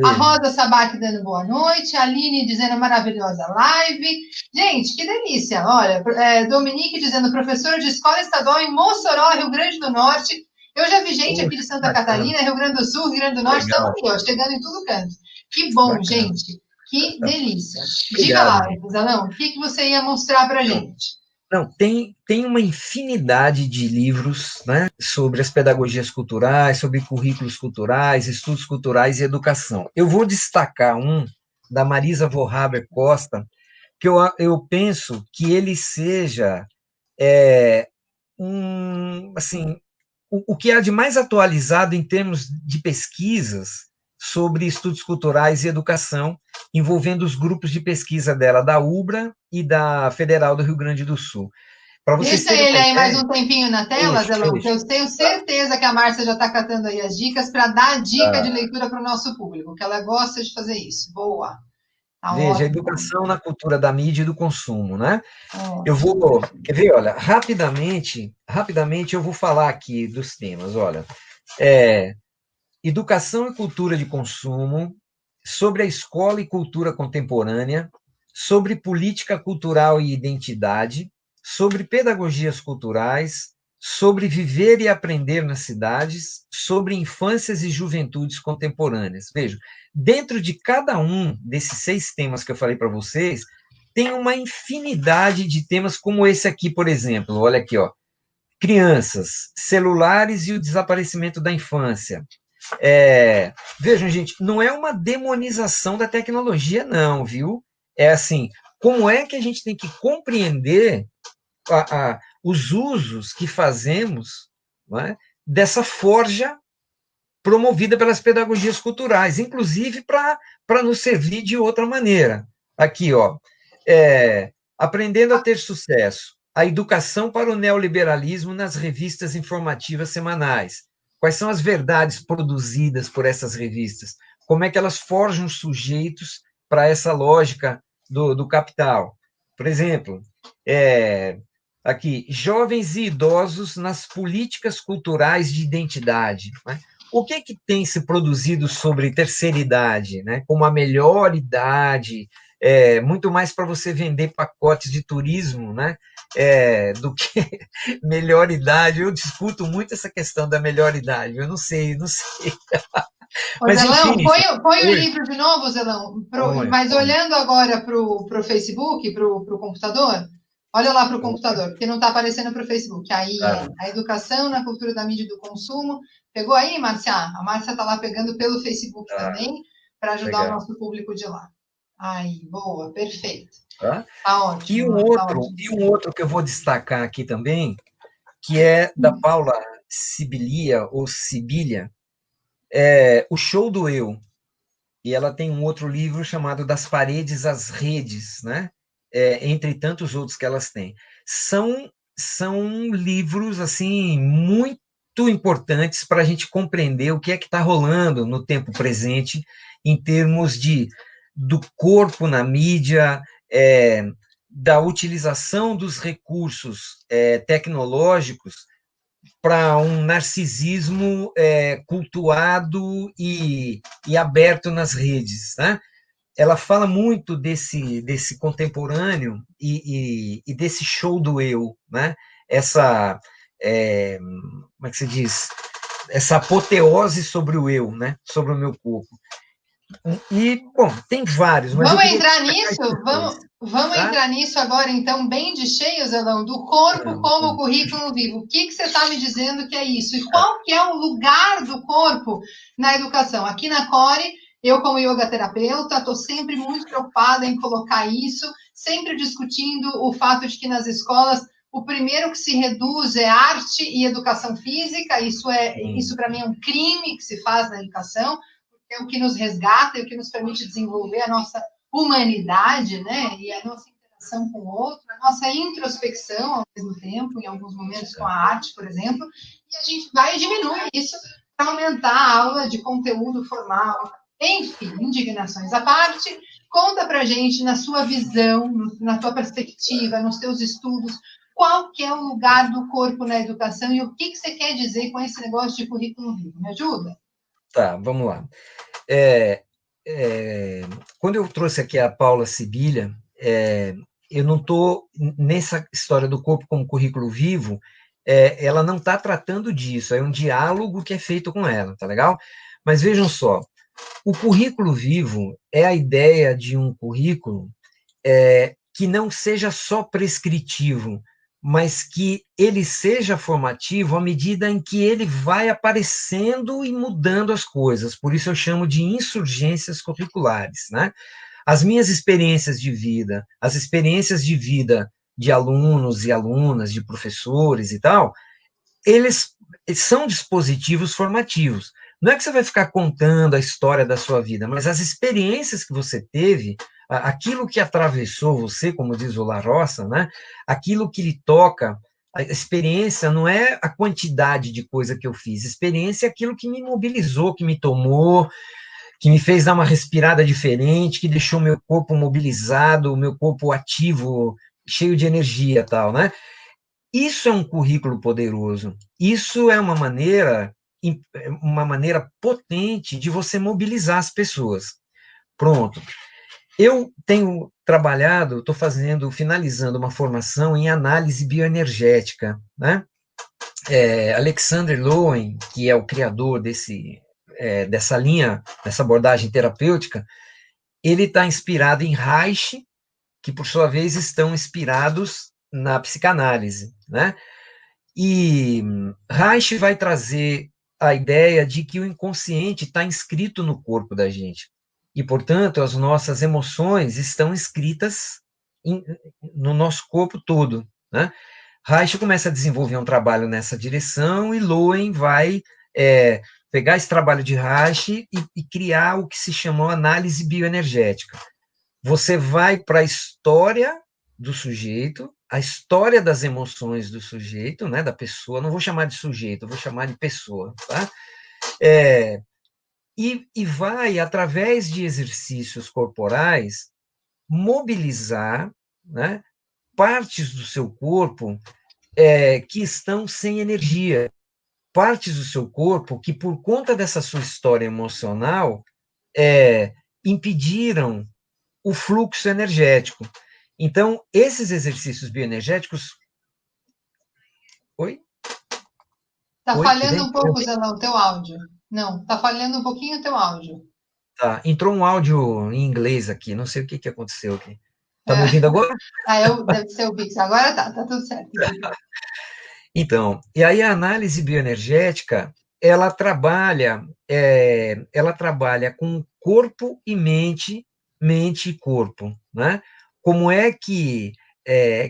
A Veja. Rosa Sabac dando boa noite. A Aline dizendo maravilhosa live. Gente, que delícia. Olha, Dominique dizendo professora de escola estadual em Mossoró, Rio Grande do Norte. Eu já vi gente aqui de Poxa, Santa bacana. Catarina, Rio Grande do Sul, Rio Grande do Norte. Estamos Legal, aqui, ó, chegando em todo canto. Que bom, bacana. gente. Que delícia. Diga Obrigado, lá, Irene. Zelão, o que você ia mostrar pra Então, gente? não, tem uma infinidade de livros, né, sobre as pedagogias culturais, sobre currículos culturais, estudos culturais e educação. Eu vou destacar um da Marisa Vorhaber Costa, que eu penso que ele seja é, assim, o que há de mais atualizado em termos de pesquisas sobre estudos culturais e educação, envolvendo os grupos de pesquisa dela, da UBRA e da Federal do Rio Grande do Sul. Para vocês Deixa terem ele uma aí mais ideia, um tempinho na tela, deixa, Zelão, que deixa. eu tenho Tá, certeza que a Márcia já está catando aí as dicas para dar dica de tá. leitura para o nosso público, que ela gosta de fazer isso. Boa, tá Veja, a ótimo. educação na cultura da mídia e do consumo, né? Eu Ótimo. vou, quer ver, olha, rapidamente eu vou falar aqui dos temas, olha, é, educação e cultura de consumo, sobre a escola e cultura contemporânea, sobre política cultural e identidade, sobre pedagogias culturais, sobre viver e aprender nas cidades, sobre infâncias e juventudes contemporâneas. Veja, dentro de cada um desses 6 temas que eu falei para vocês, tem uma infinidade de temas como esse aqui, por exemplo. Olha aqui, ó. Crianças, celulares e o desaparecimento da infância. Vejam, gente, não é uma demonização da tecnologia, não, viu? É assim, como é que a gente tem que compreender os usos que fazemos, não é, dessa forja promovida pelas pedagogias culturais, inclusive para nos servir de outra maneira. Aqui, ó, aprendendo a ter sucesso, a educação para o neoliberalismo nas revistas informativas semanais. Quais são as verdades produzidas por essas revistas? Como é que elas forjam sujeitos para essa lógica do capital? Por exemplo, aqui, jovens e idosos nas políticas culturais de identidade. Né? O que tem se produzido sobre terceira idade, né? Como a melhor idade, muito mais para você vender pacotes de turismo, né? Do que melhor idade. Eu discuto muito essa questão da melhor idade. Eu não sei, não sei. Ô, Mas Zelão, enfim, põe o oi, livro de novo, Zelão, oi, mas oi, olhando agora para o Facebook, para o computador, olha lá para o computador, porque não está aparecendo para o Facebook. Aí é tá, a educação na cultura da mídia e do consumo. Pegou aí, Márcia? A Márcia está lá pegando pelo Facebook tá, também, para ajudar o legal. nosso público de lá. Ai, boa, perfeito. Tá? Tá E ótimo, tá ótimo. um outro que eu vou destacar aqui também, que é da Paula Sibilia, ou Sibilia, O Show do Eu. E ela tem um outro livro chamado Das Paredes às Redes, né? Entre tantos outros que elas têm. São livros, assim, muito importantes para a gente compreender o que é que está rolando no tempo presente, em termos do corpo na mídia, da utilização dos recursos tecnológicos para um narcisismo cultuado e aberto nas redes, né? Ela fala muito desse contemporâneo e desse show do eu, né? Essa, como é que se diz? Essa apoteose sobre o eu, né? Sobre o meu corpo. E, bom, tem vários, mas eu Vamos queria entrar destacar nisso? esses dois, Vamos tá? entrar nisso agora, então, bem de cheio, Zelão, do corpo como currículo vivo. O que você está me dizendo que é isso? E qual que é o lugar do corpo na educação? Aqui na Core, eu como yoga terapeuta, estou sempre muito preocupada em colocar isso, sempre discutindo o fato de que nas escolas o primeiro que se reduz é arte e educação física. Isso para mim é um crime que se faz na educação, é o que nos resgata e o que nos permite desenvolver a nossa humanidade, né? E a nossa interação com o outro, a nossa introspecção ao mesmo tempo, em alguns momentos com a arte, por exemplo, e a gente vai diminuir isso para aumentar a aula de conteúdo formal. Enfim, indignações à parte, conta pra gente, na sua visão, na tua perspectiva, nos teus estudos, qual que é o lugar do corpo na educação e o que você quer dizer com esse negócio de currículo vivo? Me ajuda? Tá, vamos lá. É, quando eu trouxe aqui a Paula Sibilia, eu não estou nessa história do corpo como currículo vivo, ela não está tratando disso, é um diálogo que é feito com ela, tá legal? Mas vejam só, o currículo vivo é a ideia de um currículo que não seja só prescritivo, mas que ele seja formativo à medida em que ele vai aparecendo e mudando as coisas. Por isso eu chamo de insurgências curriculares, né? As minhas experiências de vida, as experiências de vida de alunos e alunas, de professores e tal, eles são dispositivos formativos. Não é que você vai ficar contando a história da sua vida, mas as experiências que você teve, aquilo que atravessou você, como diz o La Roça, né? Aquilo que lhe toca, a experiência não é a quantidade de coisa que eu fiz, experiência é aquilo que me mobilizou, que me tomou, que me fez dar uma respirada diferente, que deixou meu corpo mobilizado, meu corpo ativo, cheio de energia, tal, né? Isso é um currículo poderoso. Isso é uma maneira potente de você mobilizar as pessoas. Pronto. Eu tenho trabalhado, estou finalizando uma formação em análise bioenergética, né? Alexander Lowen, que é o criador dessa linha, dessa abordagem terapêutica, ele está inspirado em Reich, que por sua vez estão inspirados na psicanálise, né? E Reich vai trazer a ideia de que o inconsciente está inscrito no corpo da gente. E, portanto, as nossas emoções estão inscritas no nosso corpo todo, né? Reich começa a desenvolver um trabalho nessa direção e Lowen vai pegar esse trabalho de Reich e criar o que se chamou análise bioenergética. Você vai para a história do sujeito, a história das emoções do sujeito, né, da pessoa, não vou chamar de sujeito, vou chamar de pessoa, tá? E vai, através de exercícios corporais, mobilizar, né, partes do seu corpo que estão sem energia, partes do seu corpo que, por conta dessa sua história emocional, impediram o fluxo energético. Então, esses exercícios bioenergéticos. Oi? Tá Oi? falhando um pouco, Zelão, o teu áudio. Não, tá falhando um pouquinho o teu áudio. Tá, entrou um áudio em inglês aqui, não sei o que aconteceu aqui. Tá me ouvindo agora? Deve ser o Bix. Agora tá tudo certo. Então, e aí a análise bioenergética, ela trabalha com corpo e mente, mente e corpo, né? Como é que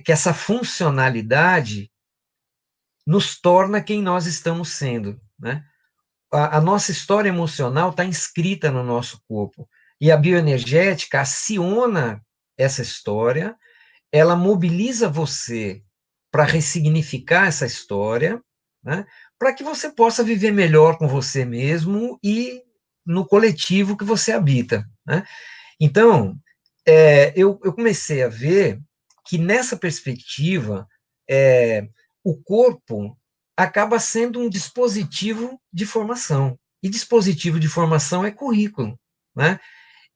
essa funcionalidade nos torna quem nós estamos sendo, né? A nossa história emocional está inscrita no nosso corpo, e a bioenergética aciona essa história, ela mobiliza você para ressignificar essa história, né? Para que você possa viver melhor com você mesmo e no coletivo que você habita, né? Então, eu comecei a ver que nessa perspectiva, o corpo acaba sendo um dispositivo de formação. E dispositivo de formação é currículo, né?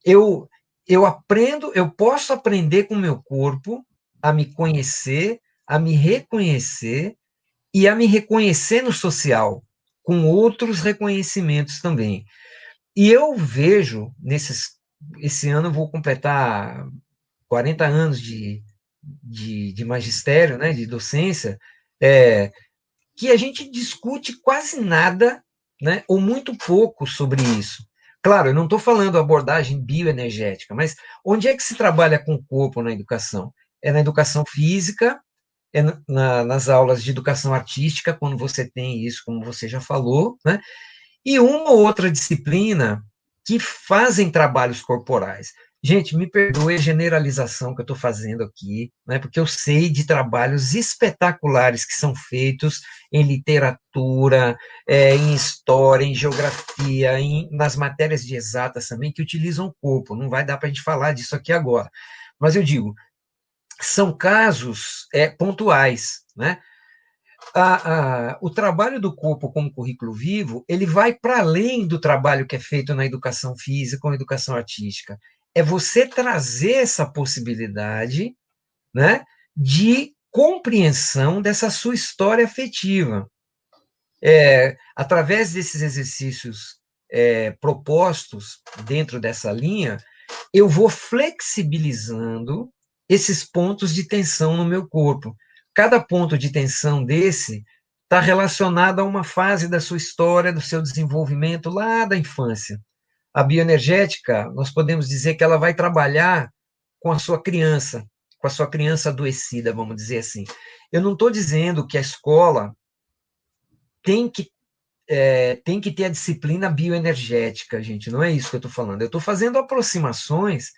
Eu, eu posso aprender com o meu corpo a me conhecer, a me reconhecer e a me reconhecer no social, com outros reconhecimentos também. E eu vejo, esse ano eu vou completar 40 anos de magistério, né, de docência, que a gente discute quase nada, né, ou muito pouco sobre isso. Claro, eu não estou falando abordagem bioenergética, mas onde é que se trabalha com o corpo na educação? É na educação física, nas aulas de educação artística, quando você tem isso, como você já falou, né? E uma ou outra disciplina que fazem trabalhos corporais. Gente, me perdoe a generalização que eu estou fazendo aqui, né, porque eu sei de trabalhos espetaculares que são feitos em literatura, em história, em geografia, nas matérias de exatas também, que utilizam o corpo. Não vai dar para a gente falar disso aqui agora. Mas eu digo, são casos pontuais, né? O trabalho do corpo como currículo vivo, ele vai para além do trabalho que é feito na educação física ou educação artística. É você trazer essa possibilidade, né, de compreensão dessa sua história afetiva. Através desses exercícios propostos dentro dessa linha, eu vou flexibilizando esses pontos de tensão no meu corpo. Cada ponto de tensão desse está relacionado a uma fase da sua história, do seu desenvolvimento lá da infância. A bioenergética, nós podemos dizer que ela vai trabalhar com a sua criança adoecida, vamos dizer assim. Eu não estou dizendo que a escola tem que ter a disciplina bioenergética, gente, não é isso que eu estou falando. Eu estou fazendo aproximações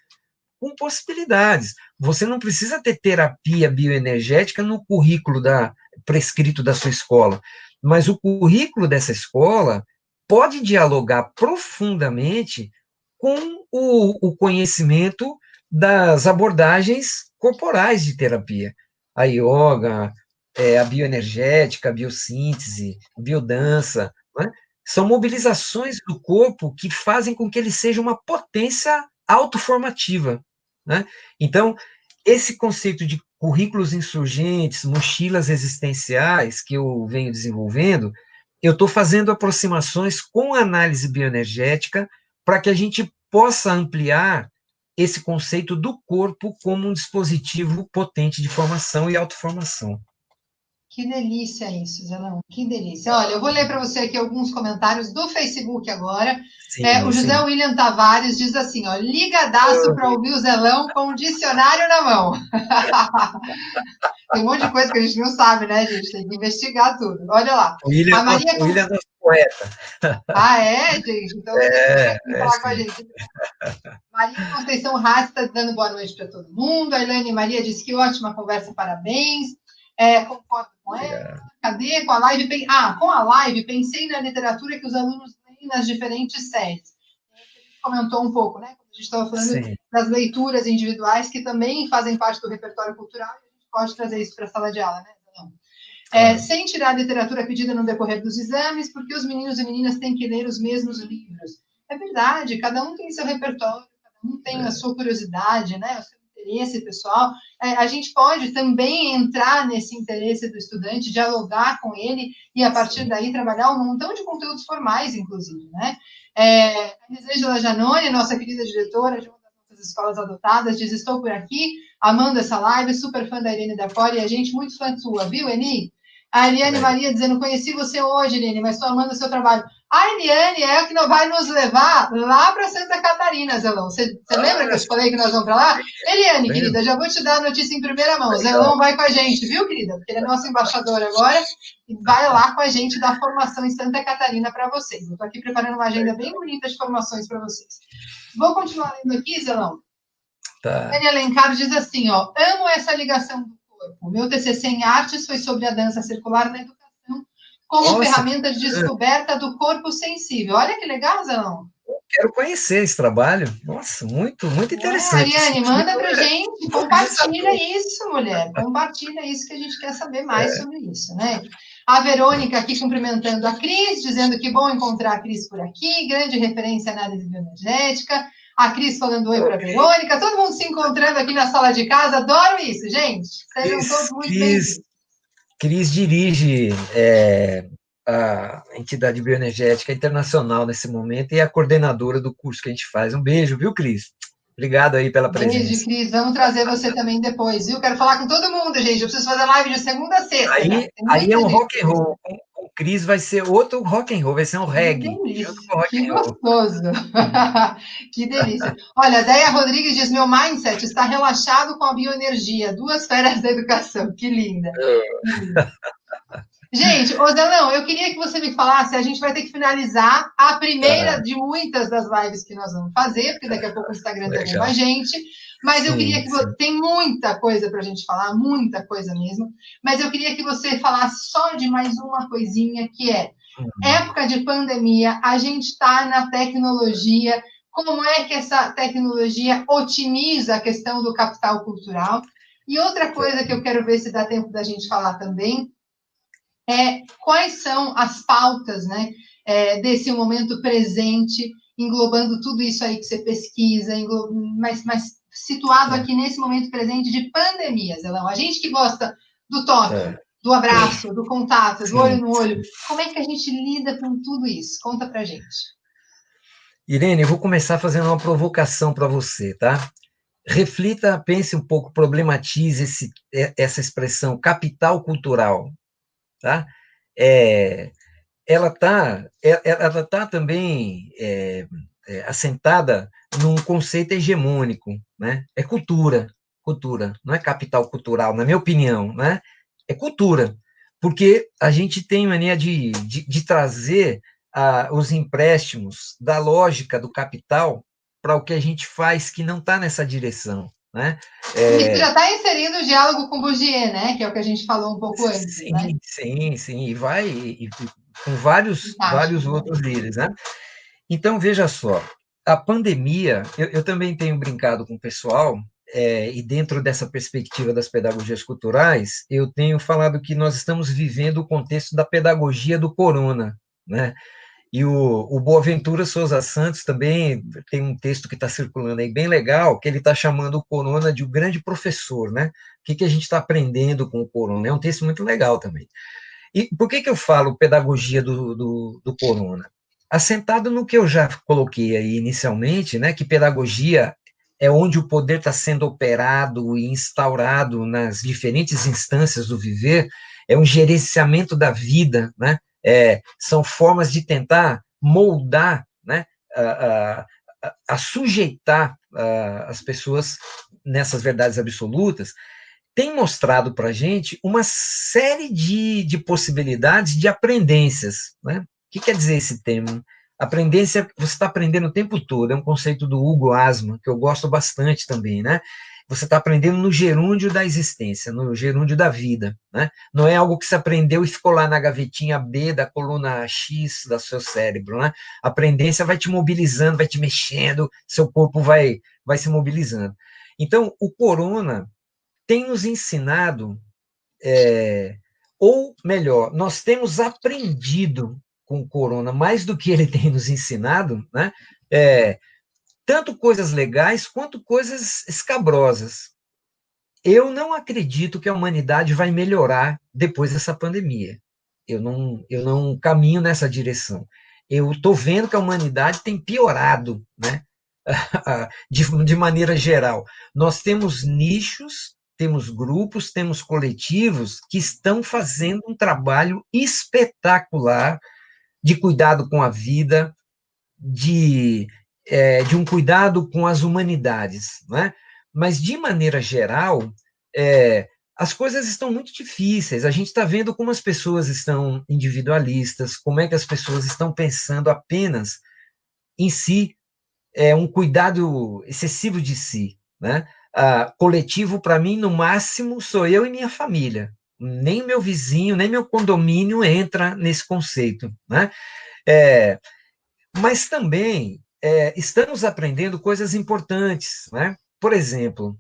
com possibilidades. Você não precisa ter terapia bioenergética no currículo prescrito da sua escola, mas o currículo dessa escola pode dialogar profundamente com o conhecimento das abordagens corporais de terapia. A yoga, a bioenergética, a biossíntese, a biodança, né? São mobilizações do corpo que fazem com que ele seja uma potência autoformativa, né? Então, esse conceito de currículos insurgentes, mochilas existenciais que eu venho desenvolvendo, eu estou fazendo aproximações com a análise bioenergética para que a gente possa ampliar esse conceito do corpo como um dispositivo potente de formação e autoformação. Que delícia isso, Zelão, que delícia. Olha, eu vou ler para você aqui alguns comentários do Facebook agora. Sim, O José sim. William Tavares diz assim, ó, ligadaço para ouvir o Zelão com o dicionário na mão. Tem um monte de coisa que a gente não sabe, né, gente? Tem que investigar tudo. Olha lá. O William é nosso poeta. Ah, é, gente? Então vai ter que vir falar com a gente. Maria Conceição Rassi está dando boa noite para todo mundo. A Elaine Maria disse que ótima conversa, parabéns. Concordo com ela. Cadê? Com a live? Com a live, pensei na literatura que os alunos leem nas diferentes séries. A gente comentou um pouco, né? Quando a gente estava falando das leituras individuais, que também fazem parte do repertório cultural, e a gente pode trazer isso para a sala de aula, né? Sem tirar a literatura pedida no decorrer dos exames, porque os meninos e meninas têm que ler os mesmos livros. É verdade, cada um tem seu repertório, cada um tem a sua curiosidade, né? O seu interesse pessoal. A gente pode também entrar nesse interesse do estudante, dialogar com ele e, a partir daí, trabalhar um montão de conteúdos formais, inclusive, né? A Elisângela Janone, nossa querida diretora de uma das nossas escolas adotadas, diz, estou por aqui, amando essa live, super fã da Irene da Core e a gente muito fã sua, viu, Eni? A Eliane Maria dizendo, conheci você hoje, Irene, mas estou amando o seu trabalho. A Eliane é a que vai nos levar lá para Santa Catarina, Zelão. Você lembra que eu te falei que nós vamos para lá? Eliane, querida, já vou te dar a notícia em primeira mão. O Zelão vai com a gente, viu, querida? Porque ele é nosso embaixador agora e vai lá com a gente dar formação em Santa Catarina para vocês. Eu estou aqui preparando uma agenda bem bonita de formações para vocês. Vou continuar lendo aqui, Zelão. Tá. Dani Alencar diz assim, ó, amo essa ligação do corpo. Meu TCC em artes foi sobre a dança circular na educação como ferramenta de descoberta do corpo sensível. Olha que legal, Zão. Quero conhecer esse trabalho. Nossa, muito interessante. Ariane, manda pra gente, compartilha isso, mulher. Compartilha isso que a gente quer saber mais sobre isso, né? A Verônica aqui cumprimentando a Cris, dizendo que bom encontrar a Cris por aqui, grande referência na análise bioenergética. A Cris falando oi para a Verônica, todo mundo se encontrando aqui na sala de casa, adoro isso, gente. Sejam todos muito bem-vindos. Cris dirige a entidade bioenergética internacional nesse momento e é a coordenadora do curso que a gente faz. Um beijo, viu, Cris? Obrigado aí pela presença. Beijo, Cris. Vamos trazer você também depois, viu? Quero falar com todo mundo, gente. Eu preciso fazer live de segunda a sexta. Aí é um rock and roll. Com o Cris vai ser outro rock and roll, vai ser um reggae. Que gostoso. Que delícia. Olha, a Deia Rodrigues diz, meu mindset está relaxado com a bioenergia. 2 férias da educação. Que linda. Gente, Zelão, eu queria que você me falasse, a gente vai ter que finalizar a primeira de muitas das lives que nós vamos fazer, porque daqui a pouco o Instagram também com a gente, mas eu queria que você... Tem muita coisa para a gente falar, muita coisa mesmo, mas eu queria que você falasse só de mais uma coisinha, que é, época de pandemia, a gente está na tecnologia, como é que essa tecnologia otimiza a questão do capital cultural? E outra coisa que eu quero ver se dá tempo da gente falar também, quais são as pautas, né, desse momento presente, englobando tudo isso aí que você pesquisa, mas situado aqui nesse momento presente de pandemia, Zelão. A gente que gosta do toque, do abraço, do contato, do olho no olho, como é que a gente lida com tudo isso? Conta pra gente. Irene, eu vou começar fazendo uma provocação para você, tá? Reflita, pense um pouco, problematize essa expressão capital cultural. Tá? Ela tá também assentada num conceito hegemônico, né? É cultura, não é capital cultural, na minha opinião, né? É cultura, porque a gente tem mania de trazer os empréstimos da lógica do capital para o que a gente faz que não está nessa direção. Né? Isso já está inserindo o diálogo com Bourdieu, né? Que é o que a gente falou um pouco antes. Sim, né? sim, e vai com vários outros líderes. Né? Então, veja só, a pandemia, eu também tenho brincado com o pessoal, e dentro dessa perspectiva das pedagogias culturais, eu tenho falado que nós estamos vivendo o contexto da pedagogia do corona, né? E o Boaventura Souza Santos também tem um texto que está circulando aí bem legal, que ele está chamando o corona de um grande professor, né? O que a gente está aprendendo com o corona? É um texto muito legal também. E por que eu falo pedagogia do corona? Assentado no que eu já coloquei aí inicialmente, né? Que pedagogia é onde o poder está sendo operado e instaurado nas diferentes instâncias do viver, é um gerenciamento da vida, né? São formas de tentar moldar, né, a sujeitar as pessoas nessas verdades absolutas, tem mostrado para a gente uma série de possibilidades de aprendências. Né? O que quer dizer esse termo? Aprendência, você está aprendendo o tempo todo, é um conceito do Hugo Asman, que eu gosto bastante também, né? Você está aprendendo no gerúndio da existência, no gerúndio da vida, né? Não é algo que você aprendeu e ficou lá na gavetinha B da coluna X do seu cérebro, né? A aprendência vai te mobilizando, vai te mexendo, seu corpo vai se mobilizando. Então, o corona tem nos ensinado, ou melhor, nós temos aprendido com o corona mais do que ele tem nos ensinado, né? Tanto coisas legais quanto coisas escabrosas. Eu não acredito que a humanidade vai melhorar depois dessa pandemia. Eu não caminho nessa direção. Eu estou vendo que a humanidade tem piorado, né? de maneira geral. Nós temos nichos, temos grupos, temos coletivos que estão fazendo um trabalho espetacular de cuidado com a vida, de um cuidado com as humanidades, né? Mas, de maneira geral, as coisas estão muito difíceis. A gente está vendo como as pessoas estão individualistas, como é que as pessoas estão pensando apenas em si, um cuidado excessivo de si, né? Coletivo, para mim, no máximo, sou eu e minha família. Nem meu vizinho, nem meu condomínio entra nesse conceito, né? Mas também estamos aprendendo coisas importantes, né? Por exemplo,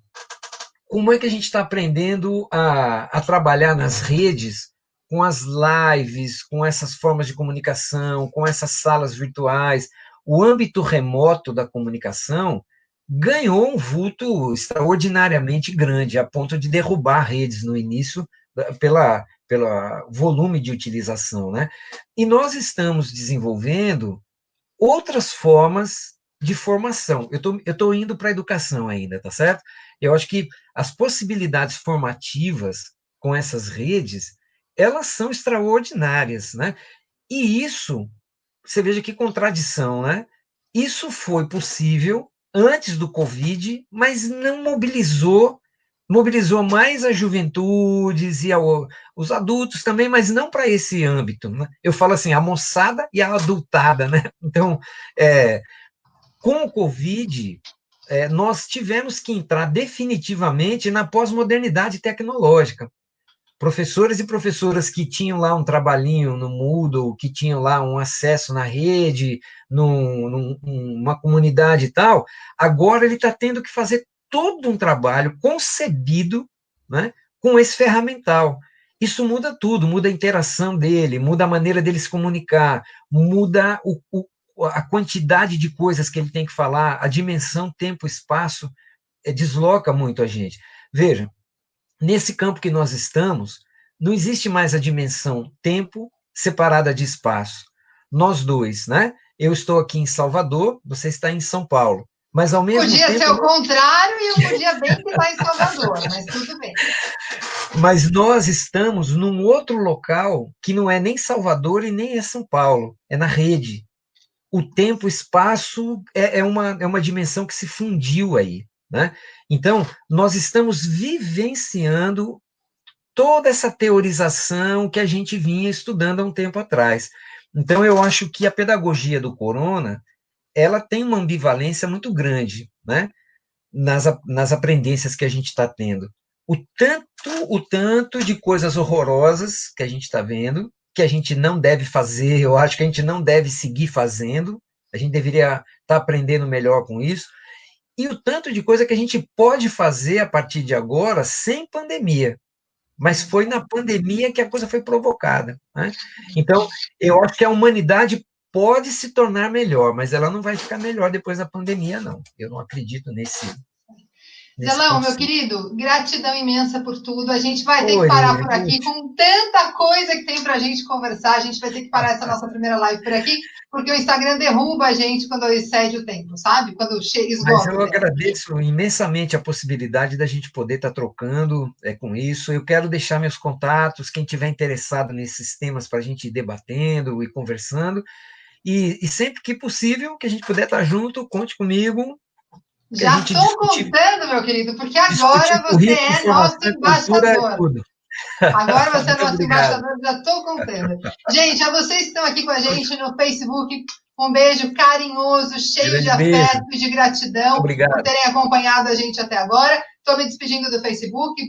como é que a gente está aprendendo a trabalhar nas redes com as lives, com essas formas de comunicação, com essas salas virtuais? O âmbito remoto da comunicação ganhou um vulto extraordinariamente grande, a ponto de derrubar redes no início, pelo volume de utilização, né? E nós estamos desenvolvendo outras formas de formação. Eu tô indo para a educação ainda, tá certo? Eu acho que as possibilidades formativas com essas redes, elas são extraordinárias, né? E isso, você veja que contradição, né? Isso foi possível antes do Covid, mas não mobilizou mais as juventudes e os adultos também, mas não para esse âmbito, né? Eu falo assim, a moçada e a adultada, né? Então, com o Covid, nós tivemos que entrar definitivamente na pós-modernidade tecnológica. Professores e professoras que tinham lá um trabalhinho no Moodle, que tinham lá um acesso na rede, numa comunidade e tal, agora ele está tendo que fazer todo um trabalho concebido, né, com esse ferramental. Isso muda tudo, muda a interação dele, muda a maneira dele se comunicar, muda a quantidade de coisas que ele tem que falar, a dimensão, tempo, espaço, desloca muito a gente. Veja, nesse campo que nós estamos, não existe mais a dimensão tempo separada de espaço. Nós dois, né? Eu estou aqui em Salvador, você está em São Paulo. Mas, ao mesmo tempo... Podia ser o contrário e eu podia bem estar em Salvador, mas tudo bem. Mas nós estamos num outro local que não é nem Salvador e nem é São Paulo, é na rede. O tempo, o espaço é uma dimensão que se fundiu aí, né? Então, nós estamos vivenciando toda essa teorização que a gente vinha estudando há um tempo atrás. Então, eu acho que a pedagogia do corona, ela tem uma ambivalência muito grande, né? Nas aprendências que a gente está tendo. O tanto de coisas horrorosas que a gente está vendo, que a gente não deve fazer, eu acho que a gente não deve seguir fazendo, a gente deveria estar aprendendo melhor com isso, e o tanto de coisa que a gente pode fazer a partir de agora sem pandemia. Mas foi na pandemia que a coisa foi provocada, né? Então, eu acho que a humanidade pode se tornar melhor, mas ela não vai ficar melhor depois da pandemia, não. Eu não acredito nesse Zelão, meu querido, gratidão imensa por tudo. A gente vai ter que parar por aqui com tanta coisa que tem para a gente conversar. A gente vai ter que parar essa nossa primeira live por aqui, porque o Instagram derruba a gente quando excede o tempo, sabe? Quando esgota. Mas eu agradeço imensamente a possibilidade da gente poder estar trocando com isso. Eu quero deixar meus contatos, quem tiver interessado nesses temas para a gente ir debatendo e conversando. E sempre que possível, que a gente puder estar junto, conte comigo. Já estou contando, meu querido, porque agora você é nosso embaixador. Agora você é nosso embaixador, já estou contando. Gente, a vocês que estão aqui com a gente no Facebook, um beijo carinhoso, cheio de afeto e de gratidão por terem acompanhado a gente até agora. Estou me despedindo do Facebook.